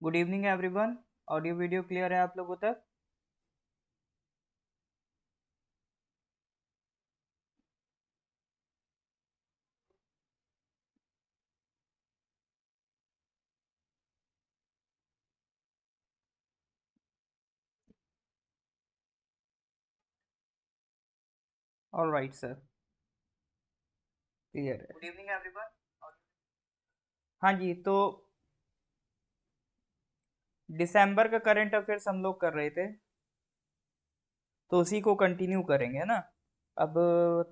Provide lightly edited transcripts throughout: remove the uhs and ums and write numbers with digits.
Good evening everyone. Audio video clear है आप लोगों तक? ऑल राइट सर, क्लियर है। Good evening everyone. हाँ जी, तो दिसंबर का करंट अफेयर्स हम लोग कर रहे थे, तो उसी को कंटिन्यू करेंगे, है ना। अब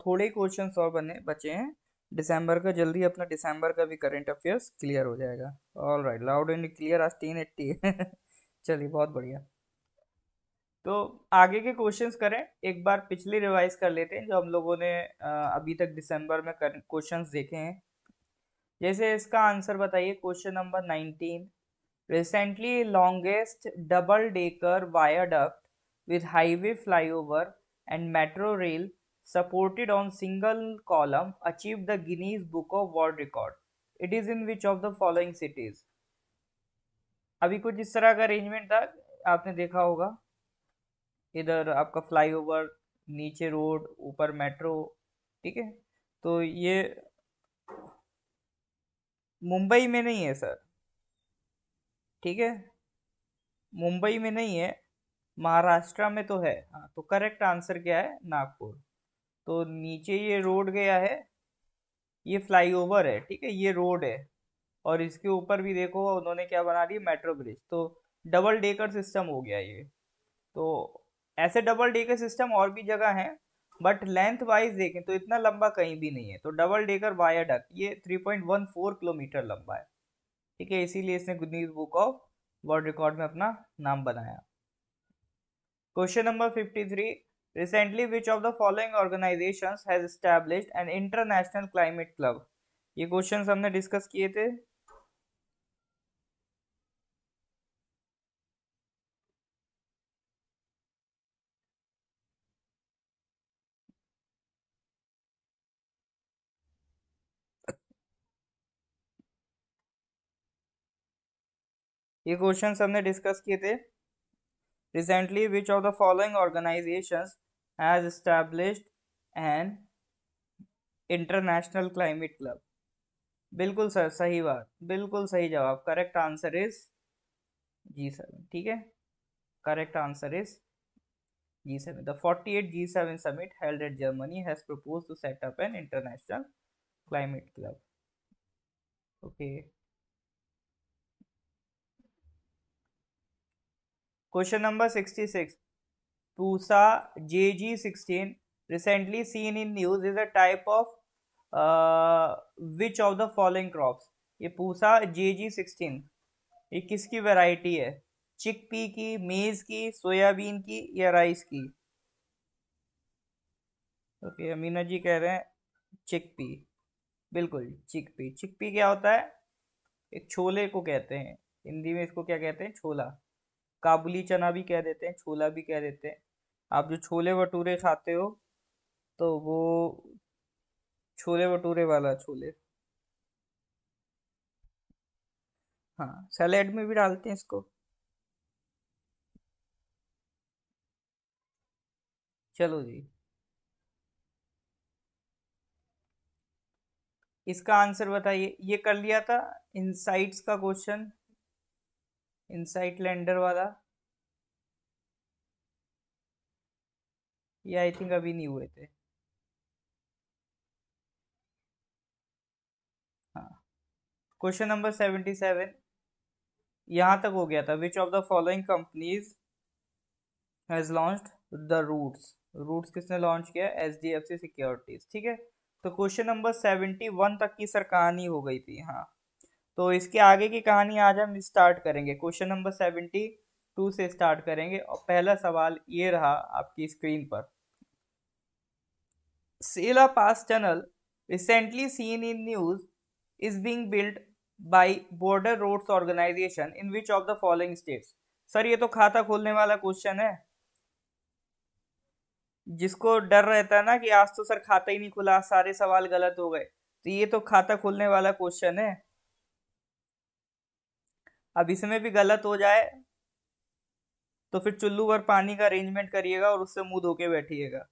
थोड़े क्वेश्चंस और बने बचे हैं दिसंबर का, जल्दी अपना दिसंबर का भी करंट अफेयर्स क्लियर हो जाएगा। All right, loud and clear आज 380 चलिए, बहुत बढ़िया। तो आगे के क्वेश्चंस करें, एक बार पिछली रिवाइज कर लेते हैं जो हम लोगों ने अभी तक दिसंबर में क्वेश्चंस देखे हैं। जैसे इसका आंसर बताइए, question number 19। Recently longest double decker viaduct with highway flyover and metro rail supported on single column achieved the Guinness Book of World Record. It is in which of the following cities? अभी कुछ इस तरह का arrangement था, आपने देखा होगा। इधर आपका फ्लाईओवर, नीचे रोड, ऊपर मेट्रो। ठीक है, तो ये मुंबई में नहीं है सर। ठीक है, मुंबई में नहीं है, महाराष्ट्र में तो है। हाँ, तो करेक्ट आंसर क्या है? नागपुर। तो नीचे ये रोड गया है, ये फ्लाईओवर है, ठीक है, ये रोड है। और इसके ऊपर भी देखो उन्होंने क्या बना दिया, मेट्रो ब्रिज। तो डबल डेकर सिस्टम हो गया ये। तो ऐसे डबल डेकर सिस्टम और भी जगह हैं, बट लेंथ वाइज देखें तो इतना लंबा कहीं भी नहीं है। तो डबल डेकर वायाडक्ट ये 3.14 किलोमीटर लंबा है। ठीक है, इसीलिए इसने Guinness book of world record में अपना नाम बनाया। Question number 53. Recently, which of the following organizations has established an international climate club? ये क्वेश्चंस हमने डिस्कस किए थे। ये क्वेश्चंस हमने डिस्कस किए थे। Recently, which of the following organizations has established an international climate club? बिल्कुल सर, सही बात, बिल्कुल सही जवाब। Correct answer is G7। ठीक है, correct answer is G7. The 48th G7 summit held at Germany has proposed to set up an international climate club. Okay. Question number 66. Pusa JG16 recently seen in news is a type of which of the following crops? ये Pusa JG16 ये किसकी variety है? Chickpea की, मेज की, soybean की या rice की? ओके, अमीना जी कह रहे हैं चिकपी। बिल्कुल, चिकपी। चिकपी क्या होता है? एक छोले को कहते हैं, हिंदी में इसको क्या कहते हैं? छोला। काबुली चना भी कह देते हैं, छोला भी कह देते हैं। आप जो छोले भटूरे खाते हो, तो वो छोले भटूरे वाला छोले। हाँ, सैलेड में भी डालते हैं इसको। चलो जी, इसका आंसर बताइए। ये कर लिया था इनसाइट्स का क्वेश्चन, इनसाइट लैंडर वाला। ये आई थिंक अभी नहीं हुए थे। हाँ, क्वेश्चन नंबर 77 यहाँ तक हो गया था। Which of the following companies has launched the roots? Roots किसने लॉन्च किया? HDFC securities. ठीक है, तो क्वेश्चन नंबर 71 तक की सर कहानी हो गई थी। हाँ, तो इसके आगे की कहानी आज हम स्टार्ट करेंगे। क्वेश्चन नंबर 72 से स्टार्ट करेंगे और पहला सवाल ये रहा आपकी स्क्रीन पर। Sela pass tunnel recently seen in news is being built by Border Roads Organisation in which of the following states? Sir ये तो खाता खोलने वाला क्वेश्चन है। जिसको डर रहता है ना कि आज तो सर खाता ही नहीं खुला, सारे सवाल गलत हो गए, तो ये तो खाता खोलने वाला क्वेश्चन है। अब इसमें भी गलत हो जाए तो फिर चुल्लू भर पानी का अरेंजमेंट करिएगा और उससे मुंह धो के बैठिएगा।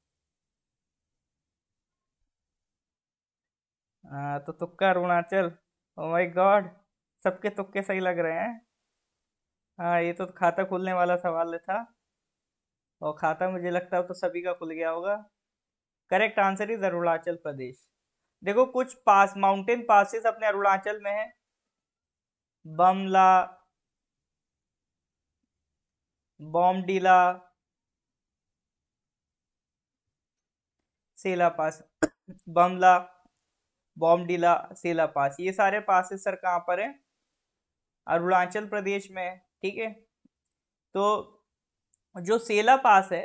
हाँ तो तुक्का अरुणाचल। ओ माय गॉड, सबके तुक्के सही लग रहे हैं। हाँ ये तो खाता खुलने वाला सवाल था, और खाता मुझे लगता है तो सभी का खुल गया होगा। Correct answer is Arunachal Pradesh. देखो कुछ पास माउंटेन पासेस अपने अरुणाचल में है। बमला, बॉमडीला, सेला पास, बमला, बॉमडीला, सेला पास, ये सारे पासेस सर कहाँ पर है? अरुणाचल प्रदेश में है। ठीक है, तो जो सेला पास है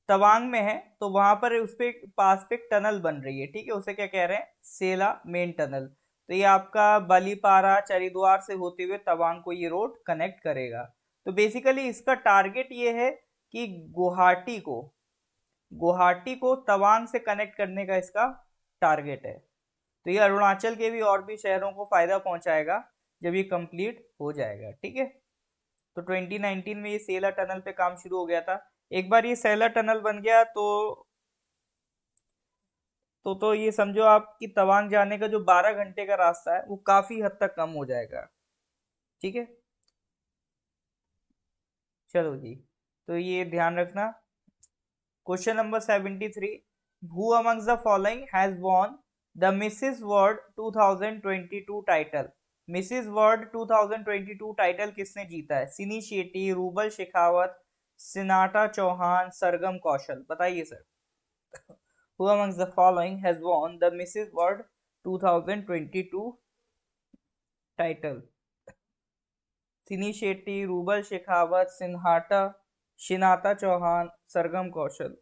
तवांग में है, तो वहां पर उस पे पास पे एक टनल बन रही है। ठीक है, उसे क्या कह रहे हैं? सेला मेन टनल। तो ये आपका बालीपारा चरिद्वार से होते हुए तवांग को ये रोड कनेक्ट करेगा। तो बेसिकली इसका टारगेट ये है कि गुवाहाटी को तवांग से कनेक्ट करने का इसका टारगेट है। तो ये अरुणाचल के भी और भी शहरों को फायदा पहुंचाएगा जब ये कंप्लीट हो जाएगा। ठीक है, तो 2019 में ये सेला टनल पे काम शुरू हो गया था। एक बार ये सेला टनल बन गया तो ये समझो आप कि तवांग जाने का जो 12 घंटे का रास्ता है वो काफी हद तक कम हो जाएगा। ठीक है, चलो जी, तो ये ध्यान रखना। Question number 73, who amongst the following has won the Mrs world 2022 title? Mrs world 2022 title किसने जीता है? सिनी शेट्टी, रूबल शेखावत, सिनाटा चौहान, सरगम कौशल। बताइए sir. Who amongst the following has won the Mrs. World 2022 title? सिनी शेट्टी, रूबल शेखावत, शिनाता चौहान, सरगम कौशल।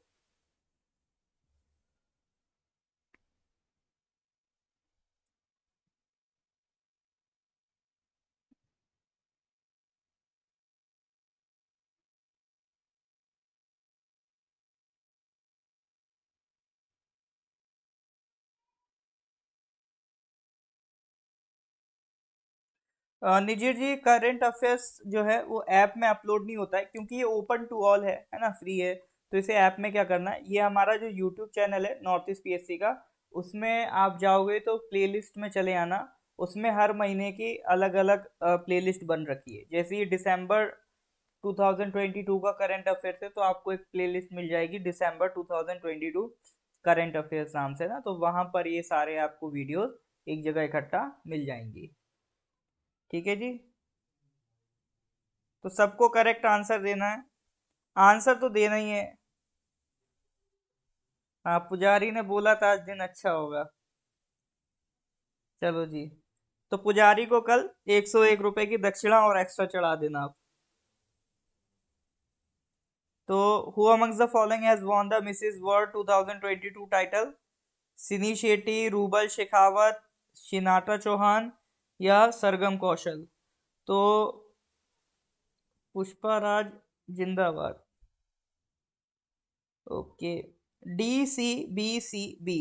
निजिर जी, करंट अफेयर्स जो है वो ऐप में अपलोड नहीं होता है क्योंकि ये ओपन टू ऑल है ना, फ्री है। तो इसे ऐप में क्या करना है, ये हमारा जो यूट्यूब चैनल है नॉर्थ ईस्ट पीएससी का, उसमें आप जाओगे तो प्लेलिस्ट में चले आना। उसमें हर महीने की अलग अलग प्लेलिस्ट बन रखी है। जैसे ये दिसंबर 2022 का करंट अफेयर्स है तो आपको एक प्लेलिस्ट मिल जाएगी दिसंबर 2022 करंट अफेयर्स नाम से ना, तो वहां पर ये सारे आपको वीडियोस एक जगह इकट्ठा मिल जाएंगी। ठीक है जी, तो सबको करेक्ट आंसर देना है। आंसर तो देना ही है। हाँ, पुजारी ने बोला था आज दिन अच्छा होगा। चलो जी, तो पुजारी को कल 101 रुपए की दक्षिणा और एक्स्ट्रा चढ़ा देना आप। तो who amongst the following has won the Mrs world 2022 title? सिनी शेट्टी, रूबल शेखावत, शिनाटा चौहान या सरगम कौशल? तो पुष्पा राज जिंदाबाद। ओके, DCBCB,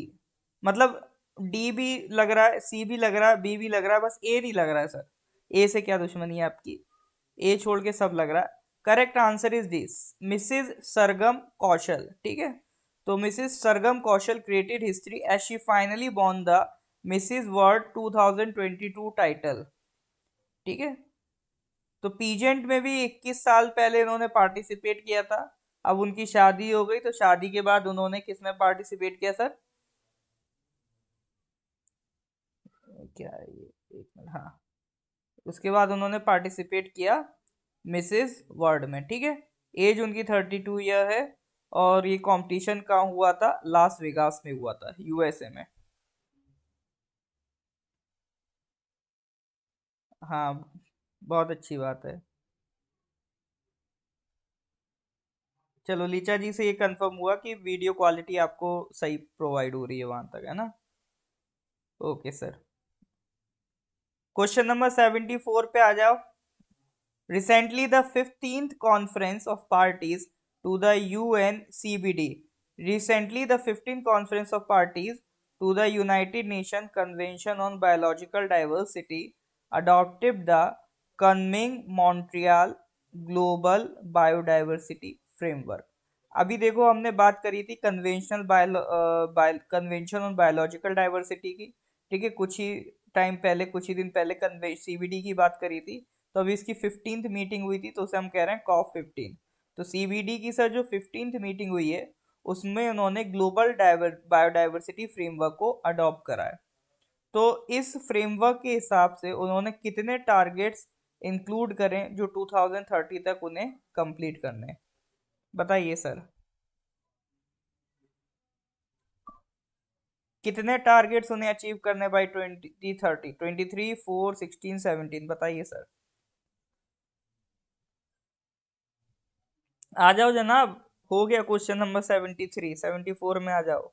मतलब डी भी लग रहा है, सी भी लग रहा है, बी भी लग रहा है, बस ए नहीं लग रहा है सर। ए से क्या दुश्मनी है आपकी? ए छोड़ के सब लग रहा है। Correct answer is this, Mrs Sargam Kaushal. ठीक है, तो Mrs Sargam Kaushal created history as she finally won the Mrs World 2022 title. ठीक है, तो पीजेंट में भी 21 साल पहले इन्होंने पार्टिसिपेट किया था। अब उनकी शादी हो गई, तो शादी के बाद उन्होंने किस में पार्टिसिपेट किया सर? क्या है ये, एक मिनट, हाँ, उसके बाद उन्होंने पार्टिसिपेट किया मिसेस वर्ल्ड में। ठीक है, एज उनकी 32 ईयर है, और ये कंपटीशन कहाँ हुआ था? लास वेगास में हुआ था, यूएसए में। हाँ, बहुत अच्छी बात है। चलो, लीचा जी से ये कंफर्म हुआ कि वीडियो क्वालिटी आपको सही प्रोवाइड हो रही है वहां तक, है ना? ओके सर, क्वेश्चन नंबर 74 पे आ जाओ। Recently, the 15th Conference of Parties to the UNCBD. Recently, the 15th Conference of Parties to the United Nations Convention on Biological Diversity adopted the Kunming Montreal Global Biodiversity Framework. अभी देखो हमने बात करी थी convention on biological diversity की, ठीक है, कुछ ही टाइम पहले, कुछ ही दिन पहले सीबीडी की बात करी थी। तो अभी इसकी 15th मीटिंग हुई थी, तो उसे हम कह रहे हैं COP15। तो सीबीडी की सर जो 15th मीटिंग हुई है उसमें उन्होंने ग्लोबल बायोडाइवर्सिटी फ्रेमवर्क को अडॉप्ट करा है। तो इस फ्रेमवर्क के हिसाब से उन्होंने कितने टारगेट्स इंक्लूड करें जो 2030 तक उन्हें कंप्लीट करने हैं, बताइए सर। कितने टारगेट्स उन्हें अचीव करने बाई 2030? 23, 4, 16, 17, बताइए सर। आ जाओ जनाब, हो गया क्वेश्चन नंबर 73, 74 में आ जाओ।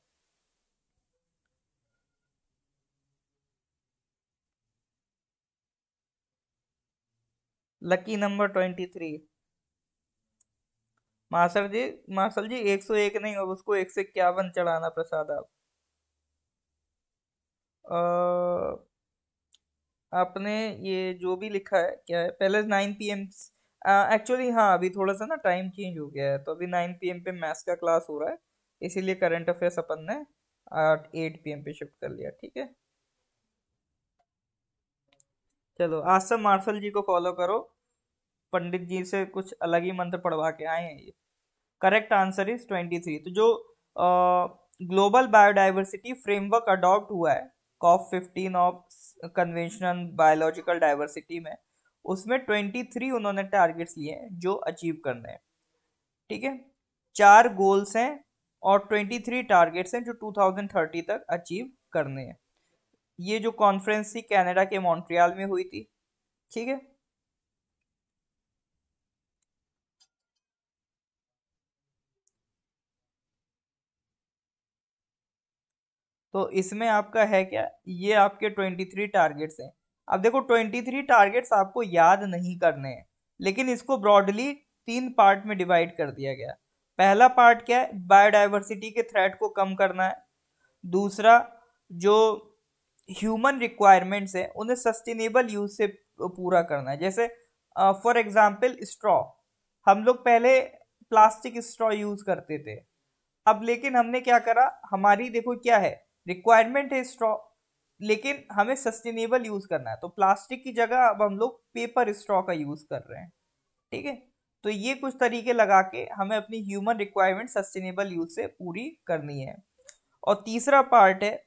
Lucky number 23। मास्टर जी, मार्शल जी 101 नहीं हो, उसको 151 चढ़ाना प्रसाद आप। आपने ये जो भी लिखा है क्या है, पहले 9 PM। एक्चुअली हाँ, अभी थोड़ा सा ना टाइम चेंज हो गया है, तो अभी 9 PM पे मैथ्स का क्लास हो रहा है, इसीलिए करंट अफेयर्स अपन ने 8 PM पे शिफ्ट कर लिया, ठीक है। चलो आज से मार्शल जी को फॉलो करो, पंडित जी से कुछ अलग ही मंत्र पढ़वा के आए हैं ये। Correct answer is 23। तो जो ग्लोबल बायोडाइवर्सिटी फ्रेमवर्क अडॉप्ट हुआ है COP15 of conventional biological diversity में, उसमें 23 उन्होंने टारगेट्स लिए हैं जो अचीव करने हैं, ठीक है। 4 गोल्स हैं और 23 टारगेट्स हैं जो 2030 तक अचीव करने हैं। ये जो कॉन्फ्रेंस थी कनाडा के मॉन्ट्रियल में हुई थी, ठीक है। तो इसमें आपका है क्या, ये आपके 23 टारगेट्स हैं। अब देखो 23 टारगेट्स आपको याद नहीं करने हैं, लेकिन इसको ब्रॉडली 3 पार्ट में डिवाइड कर दिया गया। पहला पार्ट क्या है, बायोडाइवर्सिटी के थ्रेट को कम करना है। दूसरा, जो ह्यूमन रिक्वायरमेंट्स है उन्हें सस्टेनेबल यूज से पूरा करना है। जैसे फॉर एग्जाम्पल स्ट्रॉ, हम लोग पहले प्लास्टिक स्ट्रॉ यूज करते थे, अब लेकिन हमने क्या करा, हमारी देखो क्या है, रिक्वायरमेंट है स्ट्रॉ, लेकिन हमें सस्टेनेबल यूज करना है, तो प्लास्टिक की जगह अब हम लोग पेपर स्ट्रॉ का यूज कर रहे हैं, ठीक है। तो ये कुछ तरीके लगा के हमें अपनी ह्यूमन रिक्वायरमेंट सस्टेनेबल यूज से पूरी करनी है। और तीसरा पार्ट है,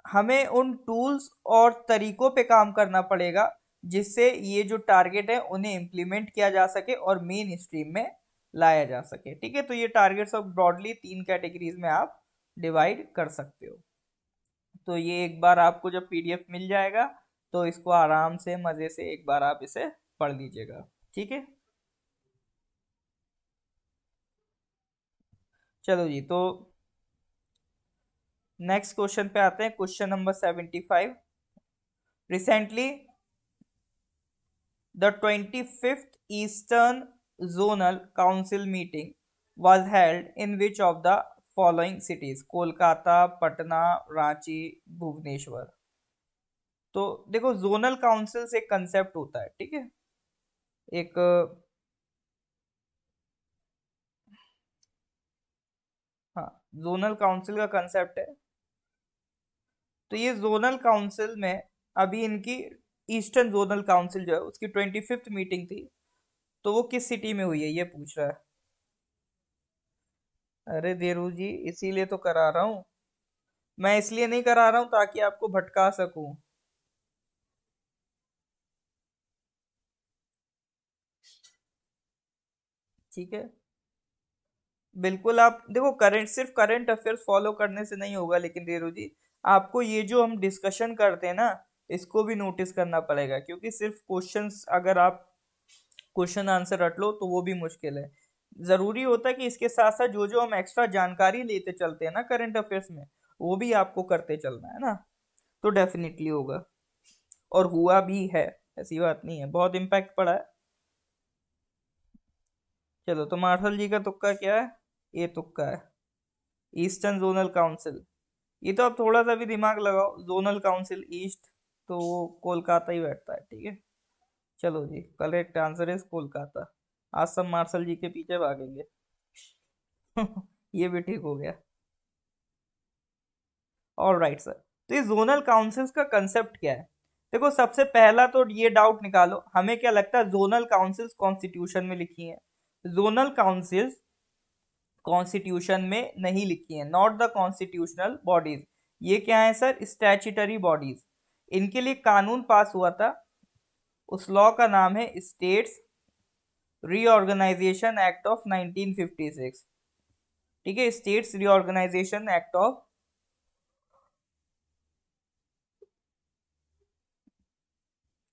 हमें उन टूल्स और तरीकों पे काम करना पड़ेगा जिससे ये जो टारगेट है उन्हें इम्प्लीमेंट किया जा सके और मेन स्ट्रीम में लाया जा सके, ठीक है। तो ये टारगेट्स ऑफ ब्रॉडली 3 कैटेगरीज में आप डिवाइड कर सकते हो। तो ये एक बार आपको जब पीडीएफ मिल जाएगा तो इसको आराम से मजे से एक बार आप इसे पढ़ लीजिएगा, ठीक है। चलो जी, तो नेक्स्ट क्वेश्चन पे आते हैं, question number 75। Recently the 25th Eastern Zonal Council meeting was held in which of the following cities? Kolkata, Patna, Ranchi, Bhubaneswar. तो देखो जोनल काउंसिल से एक कंसेप्ट होता है, ठीक है, एक हाँ, जोनल काउंसिल का कंसेप्ट है। तो ये जोनल काउंसिल में अभी इनकी ईस्टर्न जोनल काउंसिल जो है उसकी 25th मीटिंग थी, तो वो किस सिटी में हुई है ये पूछ रहा है। अरे देरू जी, इसीलिए तो करा रहा हूँ, मैं इसलिए नहीं करा रहा हूँ ताकि आपको भटका सकूं। ठीक है, बिल्कुल। आप देखो करंट, सिर्फ करंट अफेयर्स फॉलो करने से नहीं होगा, लेकिन देरू जी आपको ये जो हम डिस्कशन करते हैं ना इसको भी नोटिस करना पड़ेगा, क्योंकि सिर्फ क्वेश्चंस अगर आप क्वेश्चन आंसर रट लो तो वो भी मुश्किल है। जरूरी होता है कि इसके साथ साथ जो जो हम एक्स्ट्रा जानकारी लेते चलते हैं ना करंट अफेयर्स में, वो भी आपको करते चलना है ना, तो डेफिनेटली होगा, और हुआ भी है, ऐसी बात नहीं है, बहुत इम्पैक्ट पड़ा है। चलो, तो मार्शल जी का तुक्का क्या है? ये तुक्का है ईस्टर्न जोनल काउंसिल। ये तो आप थोड़ा सा भी दिमाग लगाओ, जोनल काउंसिल ईस्ट, तो वो कोलकाता ही बैठता है, ठीक है। चलो जी, करेक्ट आंसर इज कोलकाता। आज सब मार्शल जी के पीछे भागेंगे। ये भी ठीक हो गया। All right sir. तो ये जोनल काउंसिल्स का कंसेप्ट क्या है? देखो, सबसे पहला तो ये डाउट निकालो, हमें क्या लगता है जोनल काउंसिल्स कॉन्स्टिट्यूशन में लिखी हैं? जोनल काउंसिल्स कॉन्स्टिट्यूशन में नहीं लिखी हैं, नॉट द कॉन्स्टिट्यूशनल बॉडीज। ये क्या है सर? Statutory bodies. इनके लिए कानून पास हुआ था, उस लॉ का नाम है स्टेट्स रीऑर्गेनाइजेशन एक्ट ऑफ 1956। ठीक है, states reorganisation act of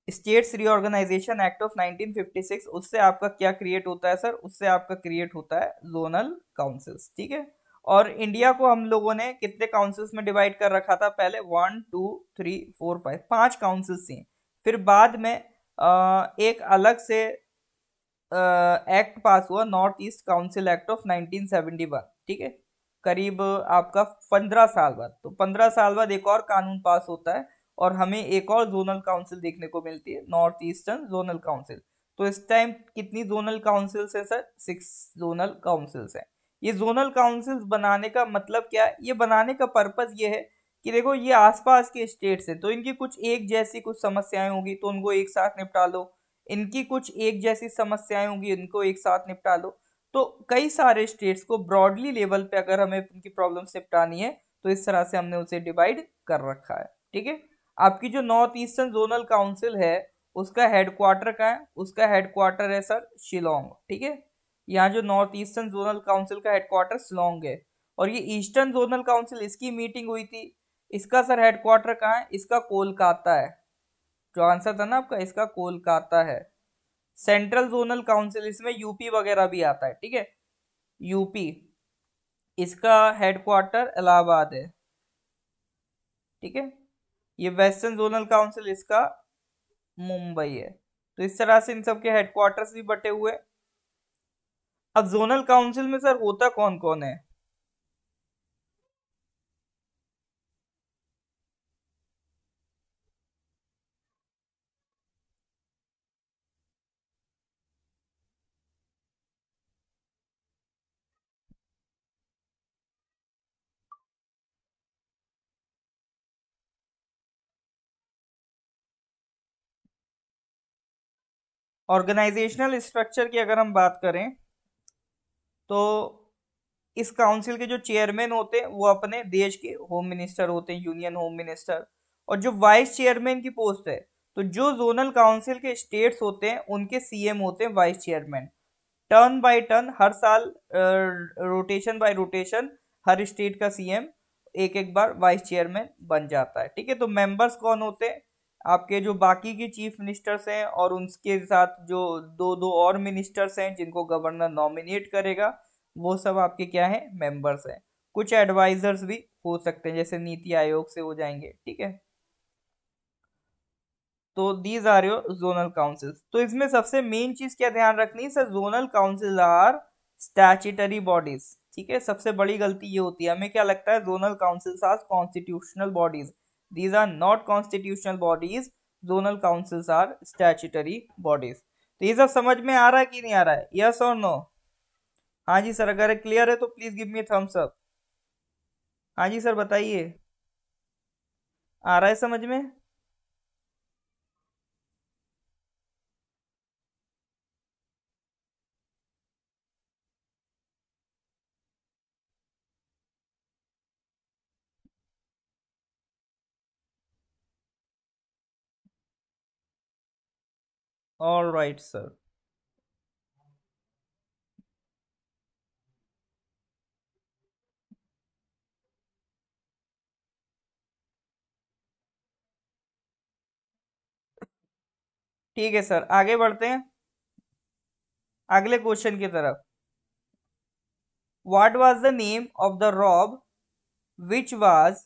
states reorganisation act of 1956। उससे आपका क्या क्रिएट होता है सर? उससे आपका क्रिएट होता है जोनल काउंसिल्स, ठीक है। और इंडिया को हम लोगों ने कितने काउंसिल्स में डिवाइड कर रखा था? पहले 1 2 3 4 5 5 काउंसिल्स थी। फिर बाद में एक अलग से एक्ट पास हुआ, north east council act of 1971, ठीक है। करीब आपका 15 साल बाद, तो 15 साल बाद एक और कानून पास होता है और हमें एक और जोनल काउंसिल देखने को मिलती है, नॉर्थ ईस्टर्न जोनल काउंसिल। तो इस टाइम कितनी जोनल काउंसिल्स है सर? 6 जोनल काउंसिल्स है। ये जोनल काउंसिल्स बनाने का मतलब क्या है? ये बनाने का पर्पज ये है कि देखो, ये आसपास के स्टेट्स है, तो इनकी कुछ एक जैसी कुछ समस्याएं होगी तो उनको एक साथ निपटा लो, इनकी कुछ एक जैसी समस्याएं होंगी इनको एक साथ निपटा लो। तो कई सारे स्टेट्स को ब्रॉडली लेवल पे अगर हमें उनकी प्रॉब्लम्स निपटानी है तो इस तरह से हमने उसे डिवाइड कर रखा है, ठीक है। आपकी जो नॉर्थ ईस्टर्न जोनल काउंसिल है, उसका हेडक्वार्टर कहाँ है? उसका हेडक्वार्टर है सर शिलोंग, ठीक है। यहाँ जो नॉर्थ ईस्टर्न जोनल काउंसिल का हेडक्वार्टर शिलोंग है। और ये ईस्टर्न जोनल काउंसिल, इसकी मीटिंग हुई थी, इसका सर हेडक्वार्टर कहाँ है? इसका कोलकाता है। जो आंसर था ना आपका, इसका कोलकाता है। सेंट्रल जोनल काउंसिल, इसमें यूपी वगैरह भी आता है, ठीक है। यूपी, इसका हेडक्वार्टर इलाहाबाद है, ठीक है। ये वेस्टर्न जोनल काउंसिल, इसका मुंबई है। तो इस तरह से इन सब के हेडक्वार्टर्स भी बटे हुए। अब जोनल काउंसिल में सर होता कौन कौन है? ऑर्गेनाइजेशनल स्ट्रक्चर की अगर हम बात करें तो इस काउंसिल के जो चेयरमैन होते हैं वो अपने देश के होम मिनिस्टर होते हैं, यूनियन होम मिनिस्टर। और जो वाइस चेयरमैन की पोस्ट है, तो जो जोनल काउंसिल के स्टेट्स होते हैं उनके सीएम होते हैं vice chairman. Turn by turn, हर साल रोटेशन बाय रोटेशन, हर स्टेट का सीएम एक एक बार वाइस चेयरमैन बन जाता है, ठीक है। तो मेंबर्स कौन होते हैं? आपके जो बाकी के चीफ मिनिस्टर्स हैं और उनके साथ जो दो दो और मिनिस्टर्स हैं जिनको गवर्नर नॉमिनेट करेगा, वो सब आपके क्या है? मेंबर्स हैं। कुछ एडवाइजर्स भी हो सकते हैं, जैसे नीति आयोग से हो जाएंगे, ठीक है। तो these are your zonal councils. तो इसमें सबसे मेन चीज क्या ध्यान रखनी है sir? Zonal council are statutory bodies, ठीक है। सबसे बड़ी गलती ये होती है, हमें क्या लगता है zonal councils are constitutional bodies. These are not constitutional bodies, zonal councils are statutory bodies. तो ये सब समझ में आ रहा है कि नहीं आ रहा है? यस और नो? हाँ जी सर, अगर क्लियर है तो please give me thumbs up. हाँ जी सर, बताइए। आ रहा है समझ में? All right sir. ठीक है सर, आगे बढ़ते हैं अगले क्वेश्चन की तरफ। What was the name of the robe which was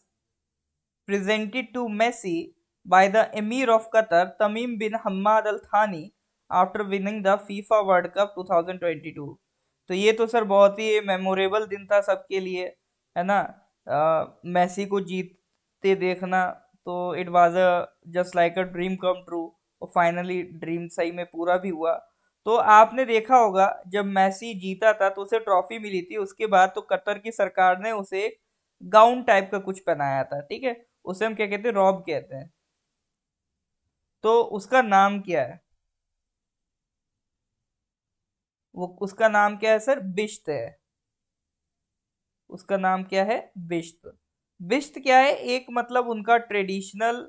presented to Messi by the Emir of Qatar, Tamim bin Hamad Al Thani, after winning the FIFA World Cup 2022? तो ये तो सर बहुत ही मेमोरेबल दिन था सबके लिए, है ना? मेसी को जीतते देखना, तो it was a just like a dream come true, और फाइनली ड्रीम सही में पूरा भी हुआ। तो आपने देखा होगा जब मैसी जीता था तो उसे ट्रॉफी मिली थी, उसके बाद तो कतर की सरकार ने उसे गाउन टाइप का कुछ पहनाया था, ठीक है। उसे हम क्या कहते हैं, रॉब कहते हैं। तो उसका नाम क्या है? वो उसका नाम क्या है सर? बिश्त है। उसका नाम क्या है? बिश्त। बिश्त क्या है? एक मतलब उनका ट्रेडिशनल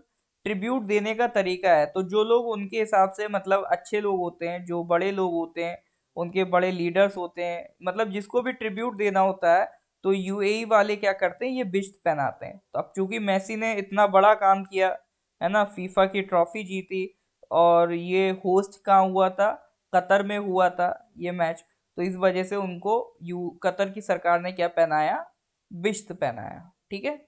ट्रिब्यूट देने का तरीका है। तो जो लोग उनके हिसाब से मतलब अच्छे लोग होते हैं, जो बड़े लोग होते हैं, उनके बड़े लीडर्स होते हैं, मतलब जिसको भी ट्रिब्यूट देना होता है, तो यूएई वाले क्या करते हैं, ये बिश्त पहनाते हैं। तो अब चूंकि मेसी ने इतना बड़ा काम किया है ना, फीफा की ट्रॉफी जीती, और ये होस्ट कहाँ हुआ था? कतर में हुआ था ये मैच। तो इस वजह से उनको यू कतर की सरकार ने क्या पहनाया? बिश्त पहनाया, ठीक है।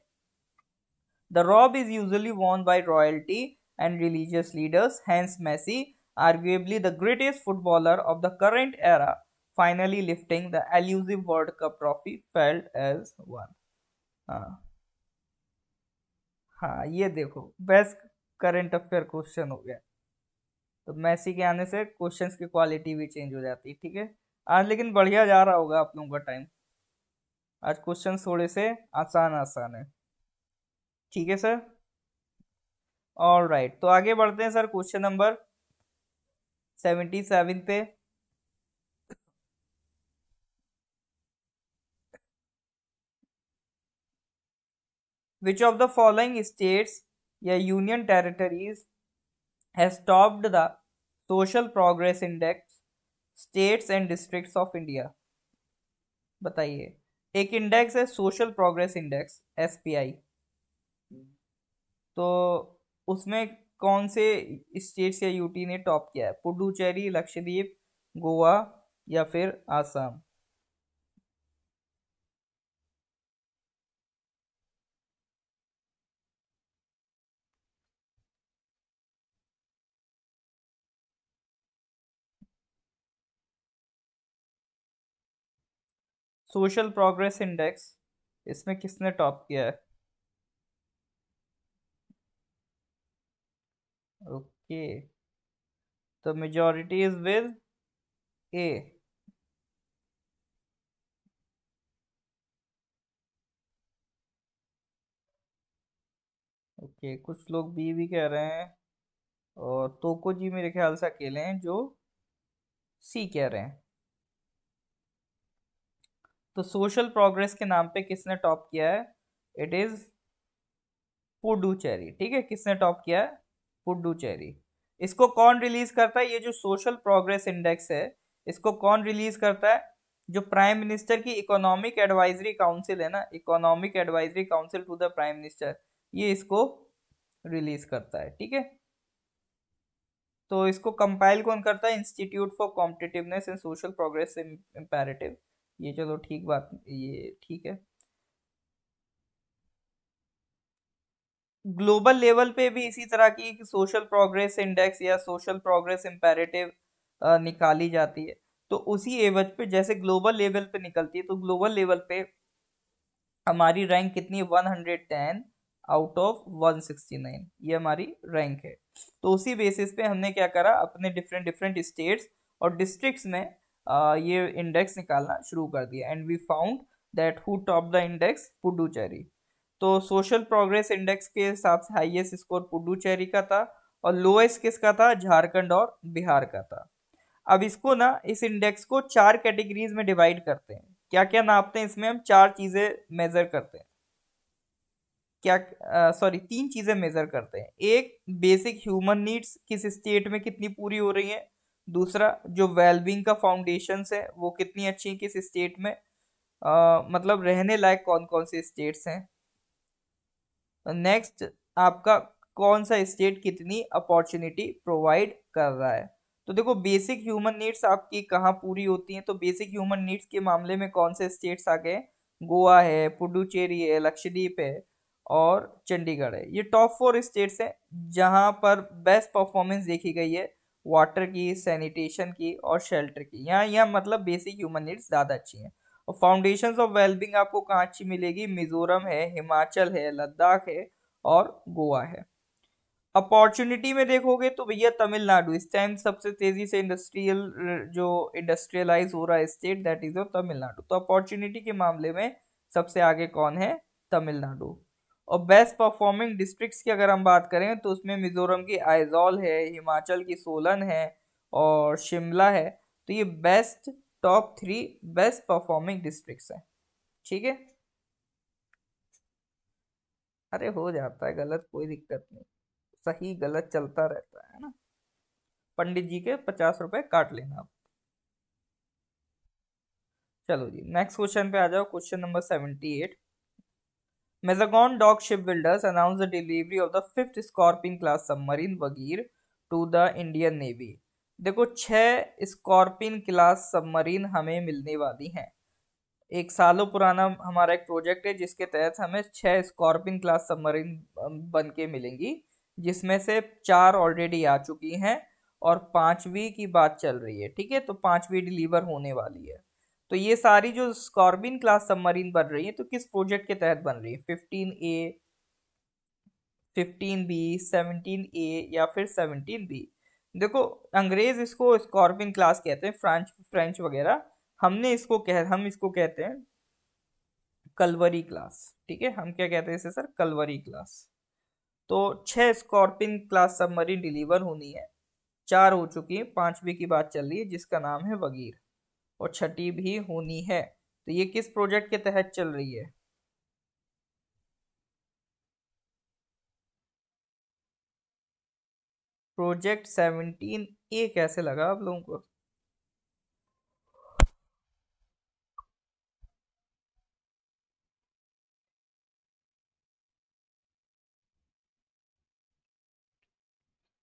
The robe is usually worn by royalty and religious leaders, hence Messi, arguably the greatest footballer of the current era, finally lifting the elusive World Cup trophy, felt as one. हाँ, हाँ, ये देखो, बेस्ट करंट अफेयर क्वेश्चन हो गया। तो मैसी के आने से क्वेश्चंस की क्वालिटी भी चेंज हो जाती है, ठीक है। आज लेकिन बढ़िया जा रहा होगा आप लोगों का टाइम। आज क्वेश्चन थोड़े से आसान आसान है, ठीक है सर। ऑल राइट, तो आगे बढ़ते हैं सर क्वेश्चन नंबर 77 पे। Which of the following states या union territories has topped the social progress index states and districts of India? बताइए। एक इंडेक्स है सोशल प्रोग्रेस इंडेक्स, एसपीआई। तो उसमें कौन से स्टेट्स या यूटी ने टॉप किया है? पुडुचेरी, लक्षद्वीप, गोवा या फिर आसाम? सोशल प्रोग्रेस इंडेक्स, इसमें किसने टॉप किया है? ओके, तो majority is with A. Okay, कुछ लोग बी भी कह रहे हैं, और तोको जी मेरे ख्याल से अकेले हैं जो सी कह रहे हैं। तो सोशल प्रोग्रेस के नाम पे किसने टॉप किया है? इट इज पुडुचेरी, ठीक है। किसने टॉप किया है? पुडुचेरी। इसको कौन रिलीज करता है? ये जो सोशल प्रोग्रेस इंडेक्स है, इसको कौन रिलीज करता है? जो प्राइम मिनिस्टर की इकोनॉमिक एडवाइजरी काउंसिल है ना, economic advisory council to the prime minister, ये इसको रिलीज करता है, ठीक है। तो इसको कंपाइल कौन करता है? Institute for competitiveness and social progress imperative. ये चलो ठीक बात, ये ठीक है। ग्लोबल लेवल पे भी इसी तरह की सोशल प्रोग्रेस इंडेक्स या सोशल प्रोग्रेस इम्पेरेटिव निकाली जाती है। तो उसी एवज पे जैसे ग्लोबल लेवल पे निकलती है, तो ग्लोबल लेवल पे हमारी रैंक कितनी है? 110 आउट ऑफ 169, ये हमारी रैंक है। तो उसी बेसिस पे हमने क्या करा, अपने डिफरेंट डिफरेंट स्टेट्स और डिस्ट्रिक्ट्स में ये इंडेक्स निकालना शुरू कर दिया, and we found that who top the index? Puducherry. तो सोशल प्रोग्रेस इंडेक्स के हिसाब से हाईएस्ट स्कोर पुडुचेरी का था, और लोएस्ट किसका था? झारखंड और बिहार का था। अब इसको ना, इस इंडेक्स को चार कैटेगरीज में डिवाइड करते हैं। क्या क्या नापते हैं इसमें? हम चार चीजें मेजर करते हैं। क्या, सॉरी, तीन चीजें मेजर करते हैं। एक, बेसिक ह्यूमन नीड्स किस स्टेट में कितनी पूरी हो रही है। दूसरा, जो वेलबींग का फाउंडेशंस है वो कितनी अच्छी है किस स्टेट में, मतलब रहने लायक कौन कौन से स्टेट्स हैं। नेक्स्ट, आपका कौन सा स्टेट कितनी अपॉर्चुनिटी प्रोवाइड कर रहा है। तो देखो, बेसिक ह्यूमन नीड्स आपकी कहाँ पूरी होती हैं? तो बेसिक ह्यूमन नीड्स के मामले में कौन से स्टेट्स आ गए? गोवा है, पुडुचेरी है, लक्षद्वीप है, और चंडीगढ़ है। ये टॉप 4 स्टेट्स हैं जहां पर बेस्ट परफॉर्मेंस देखी गई है वाटर की, सैनिटेशन की और शेल्टर की। यहाँ मतलब बेसिक ह्यूमन नीड्स ज़्यादा अच्छी हैं। और फाउंडेशंस ऑफ वेलबींग आपको कहाँ अच्छी मिलेगी? मिजोरम है, हिमाचल है, लद्दाख है और गोवा है। अपॉर्चुनिटी में देखोगे तो भैया तमिलनाडु इस टाइम सबसे तेजी से जो इंडस्ट्रियलाइज हो रहा है state, that is of Tamil Nadu. तो अपॉर्चुनिटी के मामले में सबसे आगे कौन है? तमिलनाडु। और बेस्ट परफॉर्मिंग डिस्ट्रिक्ट्स की अगर हम बात करें तो उसमें मिजोरम की आइजॉल है, हिमाचल की सोलन है और शिमला है। तो ये best top 3 best performing districts हैं। ठीक है, अरे हो जाता है गलत, कोई दिक्कत नहीं, सही गलत चलता रहता है ना। पंडित जी के 50 रुपए काट लेना आप। चलो जी नेक्स्ट क्वेश्चन पे आ जाओ, question number 78। Mazagon Dock Shipbuilders announced the delivery of the fifth Scorpion class submarine Vagir to the Indian Navy। देखो 6 स्कॉर्पिन क्लास सबमरीन हमें मिलने वाली हैं। एक सालों पुराना हमारा एक प्रोजेक्ट है जिसके तहत हमें 6 स्कॉर्पिन क्लास सबमरीन बन के मिलेंगी, जिसमें से 4 ऑलरेडी आ चुकी हैं और 5वीं की बात चल रही है। ठीक है, तो 5वीं डिलीवर होने वाली है। तो ये सारी जो स्कॉर्पिन क्लास सबमरीन बन रही है तो किस प्रोजेक्ट के तहत बन रही है? 15A, 15B, 17A या फिर 17B? देखो अंग्रेज इसको स्कॉर्पिन क्लास कहते हैं, फ्रेंच फ्रेंच वगैरह। हम इसको कहते हैं कलवरी क्लास। ठीक है, हम क्या कहते हैं इसे सर? कलवरी क्लास। तो 6 स्कॉर्पिन क्लास सबमरीन डिलीवर होनी है, 4 हो चुकी है, 5वीं की बात चल रही है जिसका नाम है वगीर, और छठी भी होनी है। तो ये किस प्रोजेक्ट के तहत चल रही है? प्रोजेक्ट 17A कैसे लगा आप लोगों को?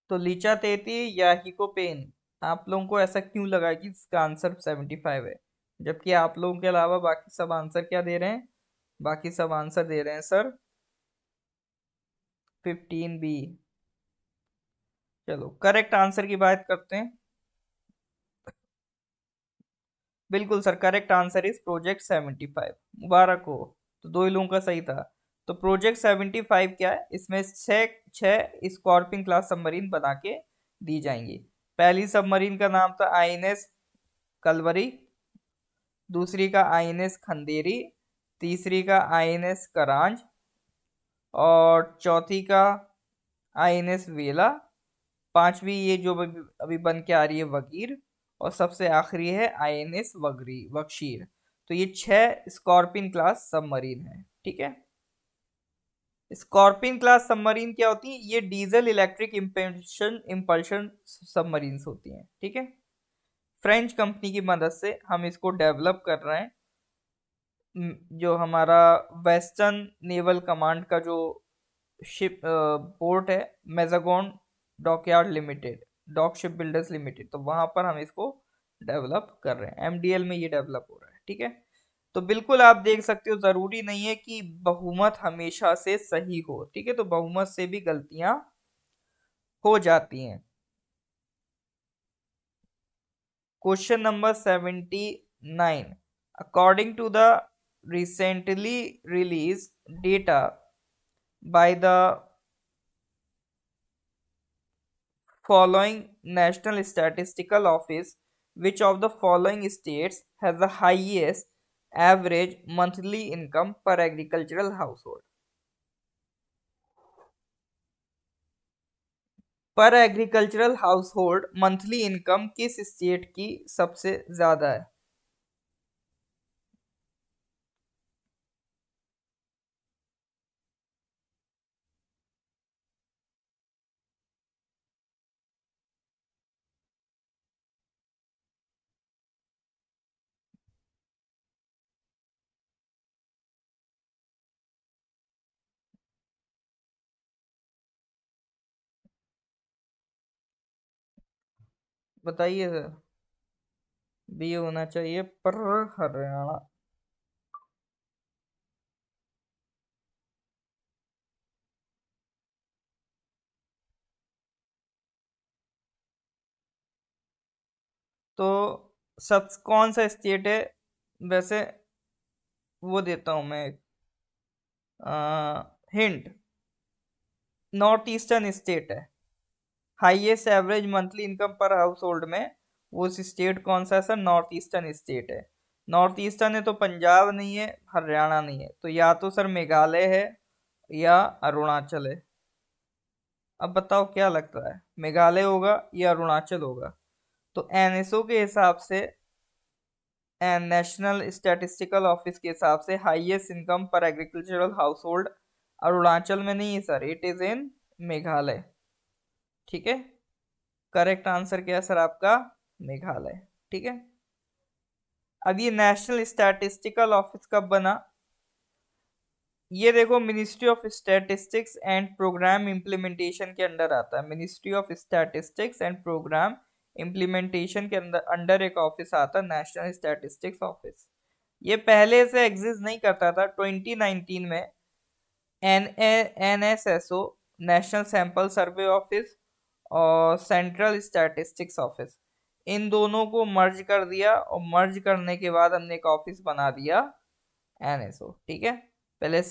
तो लीचा तेती या हिकोपेन, आप लोगों को ऐसा क्यों लगा कि इसका आंसर 75 है, जबकि आप लोगों के अलावा बाकी सब आंसर क्या दे रहे हैं? बाकी सब आंसर दे रहे हैं सर 15B। चलो करेक्ट आंसर की बात करते हैं। बिल्कुल sir, correct answer is project 75। मुबारक हो। तो दो ही लोगों का सही था। तो प्रोजेक्ट 75 क्या है? इसमें छह छह स्कॉर्पिन क्लास सबमरीन बना के दी जाएंगी। पहली सबमरीन का नाम था आईएनएस कलवरी, दूसरी का आईएनएस खंदेरी, तीसरी का आईएनएस करांज और चौथी का आईएनएस वेला, पांचवी ये जो अभी अभी बन के आ रही है वगीर, और सबसे आखिरी है आईएनएस वगरी वक्शीर। तो ये 6 स्कॉर्पिन क्लास सबमरीन है। ठीक है, स्कॉर्पिन क्लास सबमरीन क्या होती है? ये diesel electric impulsion impulsion submarines होती हैं। ठीक है, फ्रेंच कंपनी की मदद से हम इसको डेवलप कर रहे हैं। जो हमारा वेस्टर्न नेवल कमांड का जो शिप पोर्ट है, Mazagon Dockyard Limited, dock ship builders limited, तो वहां पर हम इसको डेवलप कर रहे हैं। एमडीएल में ये डेवलप हो रहा है। ठीक है, तो बिल्कुल आप देख सकते हो, जरूरी नहीं है कि बहुमत हमेशा से सही हो। ठीक है, तो बहुमत से भी गलतियां हो जाती हैं। Question number 79। According to the recently released data by the following National Statistical Office, which of the following states has the highest average monthly income per agricultural household? पर एग्रीकल्चरल हाउसहोल्ड मंथली इनकम किस state की सबसे ज्यादा है? बताइए sir. B होना चाहिए, पर हरियाणा। तो सब कौन सा स्टेट है वैसे? वो देता हूं मैं हिंट। नॉर्थ ईस्टर्न स्टेट है। हाईएस्ट एवरेज मंथली इनकम पर हाउस होल्ड में वो स्टेट कौन सा है सर? नॉर्थ ईस्टर्न स्टेट है। नॉर्थ ईस्टर्न है तो पंजाब नहीं है, हरियाणा नहीं है, तो या तो सर मेघालय है या अरुणाचल है। अब बताओ क्या लगता है, मेघालय होगा या अरुणाचल होगा? तो एनएसओ के हिसाब से, नेशनल स्टैटिस्टिकल ऑफिस के हिसाब से हाईएस्ट इनकम पर एग्रीकल्चरल हाउस होल्ड अरुणाचल में नहीं है sir, it is in Meghalaya. ठीक है, करेक्ट आंसर क्या है सर आपका? मेघालय। ठीक है, अब ये नेशनल स्टैटिस्टिकल ऑफिस कब बना? ये देखो ministry of statistics and programme implementation के अंडर आता है। Ministry of statistics and programme implementation के अंदर अंडर एक ऑफिस आता है, नेशनल स्टैटिस्टिक्स ऑफिस। ये पहले से एग्जिस्ट नहीं करता था। 2019 में NSSO, national sample survey office, और सेंट्रल स्टैटिस्टिक्स ऑफिस, इन दोनों को मर्ज कर दिया, और मर्ज करने के बाद हमने एक ऑफिस बना दिया NSO। ठीक है, पहले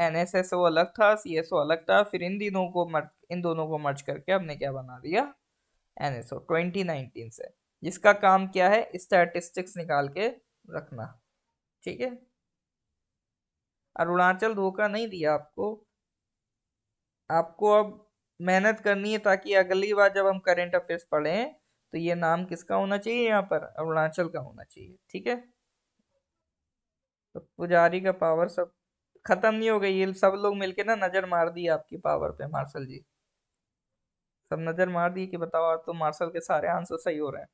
NSSO अलग था, CSO अलग था, फिर इन दोनों को मर्ज करके हमने क्या बना दिया? NSO 2019 से, जिसका काम क्या है? स्टैटिस्टिक्स निकाल के रखना। ठीक है, अरुणाचल धोखा नहीं दिया आपको। आपको अब मेहनत करनी है ताकि अगली बार जब हम करंट अफेयर्स पढ़ें तो ये नाम किसका होना चाहिए? यहाँ पर अरुणाचल का होना चाहिए। ठीक है, तो पुजारी का पावर सब खत्म नहीं हो गई, ये सब लोग मिलके ना नजर मार दी आपकी पावर पे, मार्शल जी सब नजर मार दी कि बताओ आज तो मार्शल के सारे आंसर सही हो रहे हैं।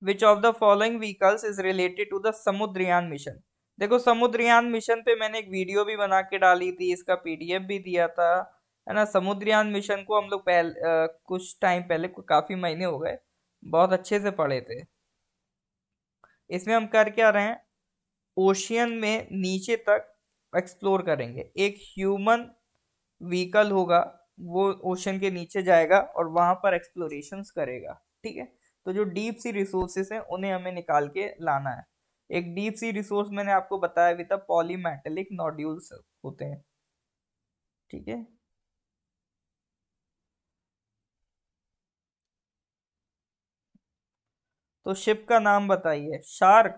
Which of the following vehicles is related to the Samudrayaan mission? देखो समुद्रयान मिशन पे मैंने एक वीडियो भी बना के डाली थी, इसका PDF भी दिया था, है ना। समुद्रयान मिशन को हम लोग कुछ टाइम पहले, काफी महीने हो गए, बहुत अच्छे से पढ़े थे। इसमें हम कर क्या रहे हैं? ओशियन में नीचे तक एक्सप्लोर करेंगे। एक ह्यूमन व्हीकल होगा, वो ओशन के नीचे जाएगा और वहां पर एक्सप्लोरेशंस करेगा। ठीक है, तो जो डीप सी रिसोर्सेस हैं उन्हें हमें निकाल के लाना है। एक डीप सी रिसोर्स मैंने आपको बताया भी था, पॉलीमेटेलिक नोड्यूल्स होते हैं। ठीक है, तो शिप का नाम बताइए। शार्क?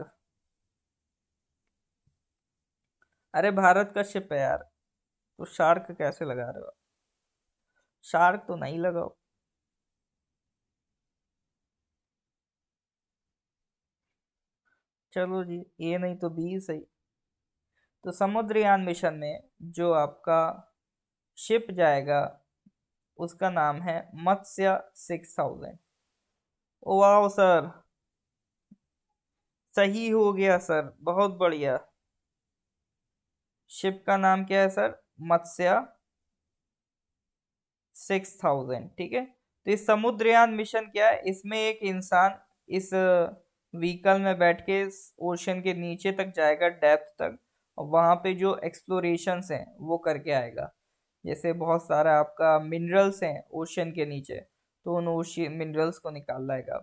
अरे भारत का शिप है यार, तो शार्क कैसे लगा रहे हो? शार्क तो नहीं लगाओ। चलो जी, ए नहीं तो बी सही। तो समुद्रयान मिशन में जो आपका शिप जाएगा उसका नाम है मत्स्य 6000। वाह सर, सही हो गया सर, बहुत बढ़िया। शिप का नाम क्या है सर? मत्स्य 6000। ठीक है, तो इस समुद्रयान मिशन क्या है? इसमें एक इंसान इस व्हीकल में बैठ के ओशन के नीचे तक जाएगा, डेप्थ तक, और वहां पे जो एक्सप्लोरेशंस हैं वो करके आएगा। जैसे बहुत सारा आपका मिनरल्स हैं ओशन के नीचे, तो उन ओशियन मिनरल्स को निकाल लाएगा।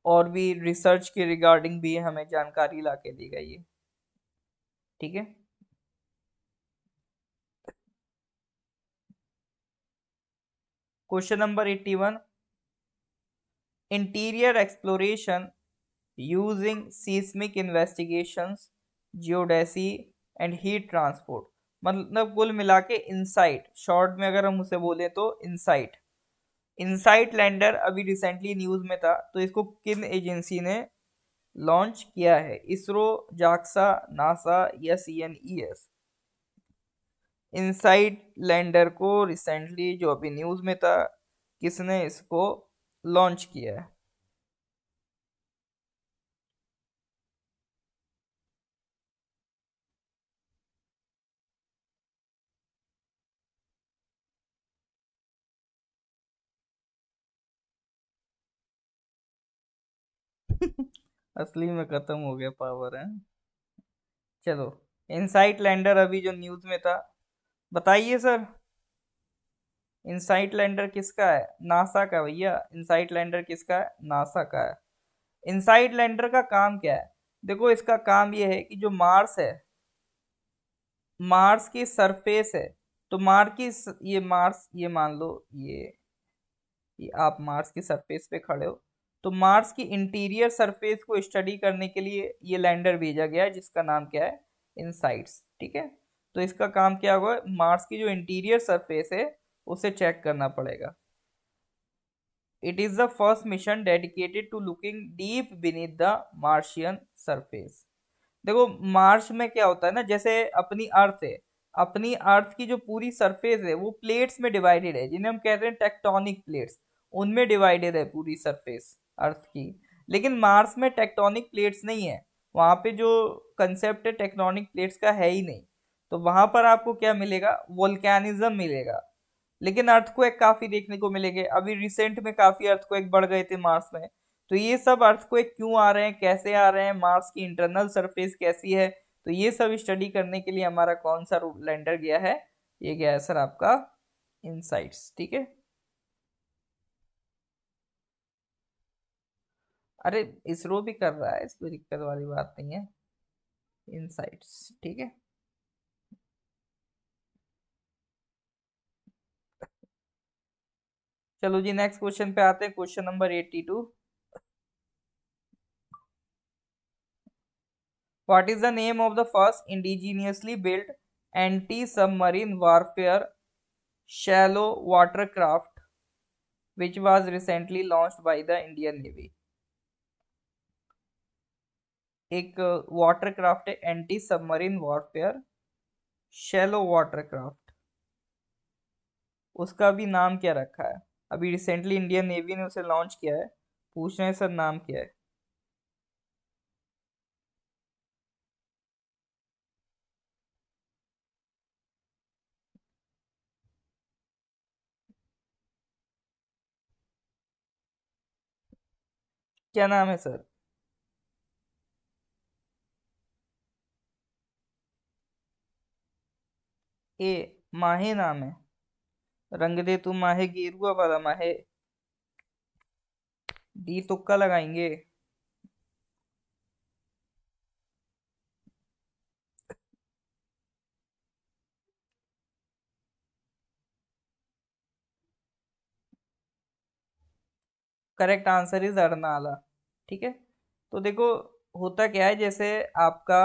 और भी रिसर्च के रिगार्डिंग भी हमें जानकारी ला के दी गई है। ठीक है, question number 81, interior exploration using seismic investigations, geodesy and heat transport, मतलब कुल मिला के इनसाइट, शॉर्ट में अगर हम उसे बोले तो इनसाइट। इनसाइट लैंडर अभी रिसेंटली न्यूज में था, तो इसको किन एजेंसी ने लॉन्च किया है? इसरो, जाक्सा, नासा या CNES? इनसाइट लैंडर को रिसेंटली जो अभी न्यूज में था, किसने इसको लॉन्च किया है? असली में खत्म हो गया पावर है। चलो, इनसाइट लैंडर अभी जो न्यूज में था, बताइए सर। इनसाइट लैंडर किसका है? नासा का भैया। इनसाइट लैंडर किसका है? नासा का है। इनसाइट लैंडर का काम क्या है? देखो इसका काम ये है कि जो मार्स है, मार्स की सरफेस है, तो ये मार्स, ये मान लो ये आप मार्स की सरफेस पे खड़े हो, तो मार्स की इंटीरियर सरफेस को स्टडी करने के लिए ये लैंडर भेजा गया है जिसका नाम क्या है, इनसाइट्स। ठीक है, तो इसका काम क्या होगा, मार्स की जो इंटीरियर सरफेस है उसे चेक करना पड़ेगा। It is the first mission dedicated to looking deep beneath the Martian surface. देखो मार्स में क्या होता है ना, जैसे अपनी अर्थ है, अपनी अर्थ की जो पूरी सरफेस है वो प्लेट्स में डिवाइडेड है, जिन्हें हम कहते हैं टेक्टोनिक प्लेट्स, उनमें डिवाइडेड है पूरी सरफेस अर्थ की। लेकिन मार्स में टेक्टोनिक प्लेट्स नहीं है, वहां पे जो कंसेप्ट है टेक्टोनिक प्लेट्स का है ही नहीं। तो वहां पर आपको क्या मिलेगा, वोल्केनिज्म मिलेगा। लेकिन अर्थक्वेक काफी देखने को मिलेंगे, अभी रिसेंट में काफी अर्थक्वेक बढ़ गए थे मार्स में। तो ये सब अर्थक्वेक क्यों आ रहे हैं, कैसे आ रहे हैं, मार्स की इंटरनल सरफेस कैसी है, तो ये सब स्टडी करने के लिए हमारा कौन सा लैंडर गया है, ये गया है सर आपका इनसाइट्स। ठीक है, अरे इसरो भी कर रहा है, इसमें दिक्कत वाली बात नहीं है, इनसाइट्स। ठीक है, चलो जी नेक्स्ट क्वेश्चन पे आते हैं, question number 82। What is the name of the first indigenously built anti-submarine warfare shallow watercraft which was recently launched by the Indian Navy? एक वाटरक्राफ्ट है anti submarine warfare shallow watercraft, उसका भी नाम क्या रखा है? अभी रिसेंटली इंडियन नेवी ने उसे लॉन्च किया है, पूछ रहे हैं सर नाम क्या है। क्या नाम है सर? ए, माहे नाम है, रंग दे तू माहे गेरुआ वाला माहे। डी तुक्का लगाएंगे। Correct answer is Arnala. ठीक है, तो देखो होता क्या है, जैसे आपका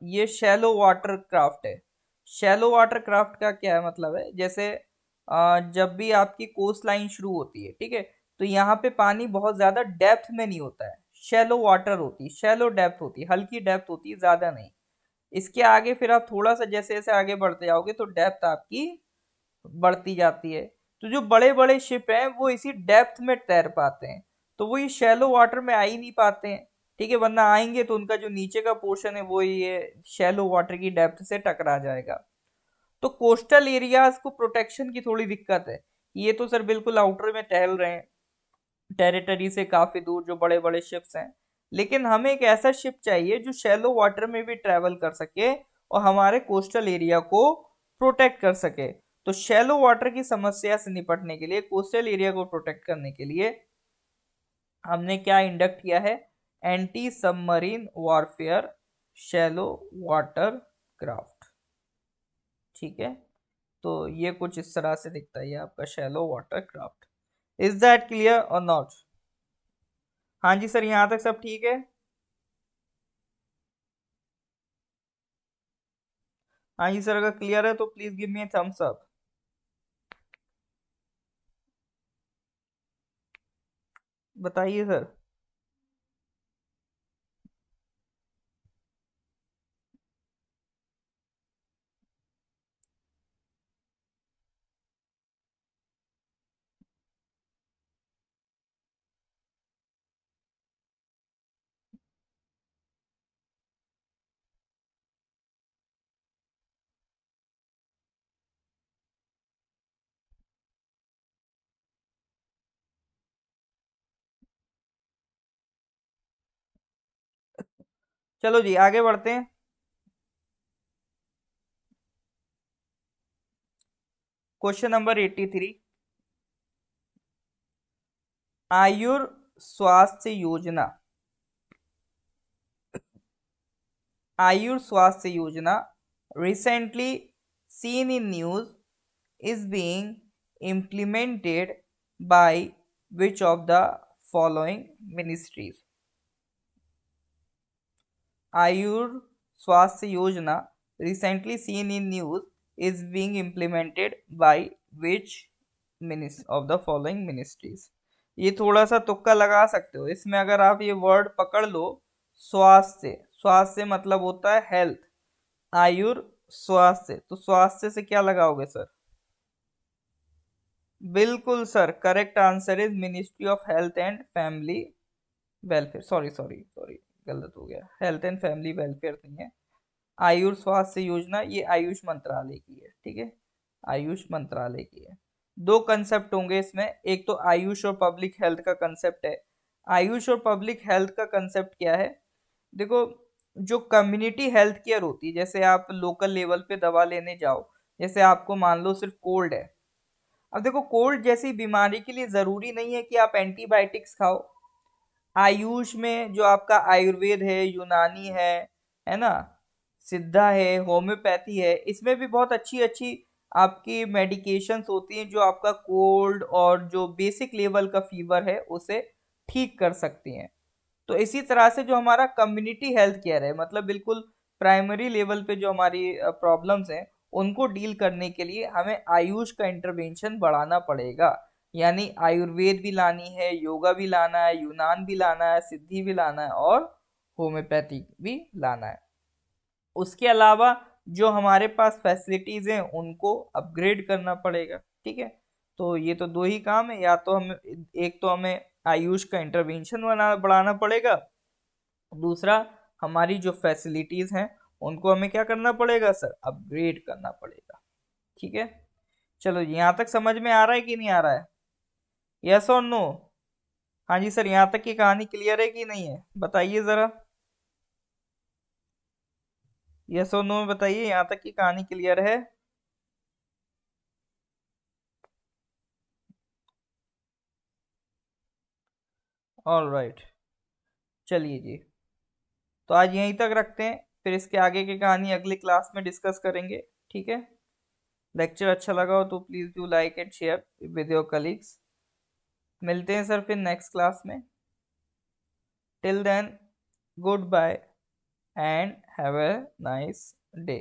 ये शैलो वाटर क्राफ्ट है। शैलो वाटर क्राफ्ट का क्या है मतलब है, जैसे जब भी आपकी कोस्ट लाइन शुरू होती है, ठीक है, तो यहाँ पे पानी बहुत ज्यादा डेप्थ में नहीं होता है, शैलो वाटर होती है, शैलो डेप्थ होती है, हल्की डेप्थ होती है, ज्यादा नहीं। इसके आगे फिर आप थोड़ा सा जैसे जैसे आगे बढ़ते जाओगे तो डेप्थ आपकी बढ़ती जाती है। तो जो बड़े बड़े शिप हैं वो इसी डेप्थ में तैर पाते हैं, तो वो ये शैलो वाटर में आ ही नहीं पाते हैं। ठीक है, वरना आएंगे तो उनका जो नीचे का पोर्शन है वो ये शैलो वाटर की डेप्थ से टकरा जाएगा। तो कोस्टल एरियाज को प्रोटेक्शन की थोड़ी दिक्कत है। ये तो सर बिल्कुल आउटर में टहल रहे हैं, टेरिटरी से काफी दूर जो बड़े बड़े शिप्स हैं। लेकिन हमें एक ऐसा शिप चाहिए जो शैलो वाटर में भी ट्रेवल कर सके और हमारे कोस्टल एरिया को प्रोटेक्ट कर सके। तो शैलो वाटर की समस्या से निपटने के लिए, कोस्टल एरिया को प्रोटेक्ट करने के लिए हमने क्या इंडक्ट किया है, anti submarine warfare shallow water craft. ठीक है, तो ये कुछ इस तरह से दिखता है ये आपका shallow water craft. Is that clear और नॉट? हाँ जी सर, यहाँ तक सब ठीक है। हाँ जी सर, अगर क्लियर है तो please give me thumbs up. बताइए सर। चलो जी आगे बढ़ते हैं। Question number 83। आयुर स्वास्थ्य योजना, आयुष स्वास्थ्य योजना recently seen in news is being implemented by which of the following ministries? आयुर स्वास्थ्य योजना recently seen in news is being implemented by which of the following ministries? ये थोड़ा सा तुक्का लगा सकते हो इसमें, अगर आप ये वर्ड पकड़ लो, स्वास्थ्य, स्वास्थ्य मतलब होता है हेल्थ, आयुर स्वास्थ्य, तो स्वास्थ्य से क्या लगाओगे सर? बिल्कुल sir, correct answer is ministry of health and family welfare. Sorry sorry sorry, गलत हो गया, हेल्थ एंड फैमिली वेलफेयर नहीं है। आयुष स्वास्थ्य योजना ये आयुष मंत्रालय की है, ठीक है, आयुष मंत्रालय की है। दो कंसेप्ट होंगे इसमें, एक तो आयुष और पब्लिक हेल्थ का कंसेप्ट है। आयुष और पब्लिक हेल्थ का कंसेप्ट क्या है? देखो, जो कम्युनिटी हेल्थ केयर होती है, जैसे आप लोकल लेवल पे दवा लेने जाओ, जैसे आपको मान लो सिर्फ कोल्ड है, अब देखो कोल्ड जैसी बीमारी के लिए जरूरी नहीं है कि आप एंटीबायोटिक्स खाओ। आयुष में जो आपका आयुर्वेद है, यूनानी है ना, सिद्धा है, होम्योपैथी है, इसमें भी बहुत अच्छी अच्छी आपकी मेडिकेशंस होती हैं जो आपका कोल्ड और जो बेसिक लेवल का फीवर है उसे ठीक कर सकती हैं। तो इसी तरह से जो हमारा कम्युनिटी हेल्थ केयर है, मतलब बिल्कुल प्राइमरी लेवल पे जो हमारी प्रॉब्लम्स हैं उनको डील करने के लिए हमें आयुष का इंटरवेंशन बढ़ाना पड़ेगा। यानी आयुर्वेद भी लानी है, योगा भी लाना है, यूनान भी लाना है, सिद्धि भी लाना है और होम्योपैथी भी लाना है। उसके अलावा जो हमारे पास फैसिलिटीज हैं उनको अपग्रेड करना पड़ेगा, ठीक है। तो ये तो दो ही काम है, या तो हम, एक तो हमें आयुष का इंटरवेंशन बढ़ाना पड़ेगा, दूसरा हमारी जो फैसिलिटीज हैं उनको हमें क्या करना पड़ेगा सर? अपग्रेड करना पड़ेगा, ठीक है। चलो, यहाँ तक समझ में आ रहा है कि नहीं आ रहा है? यस और नो? हाँ जी सर, यहाँ तक की कहानी क्लियर है कि नहीं है, बताइए जरा, यस और नो में बताइए, यहाँ तक की कहानी क्लियर है? ऑल राइट, चलिए जी, तो आज यहीं तक रखते हैं, फिर इसके आगे की कहानी अगली क्लास में डिस्कस करेंगे, ठीक है। लेक्चर अच्छा लगा हो तो please do like and share with your colleagues. मिलते हैं सर फिर नेक्स्ट क्लास में। Till then, goodbye and have a nice day.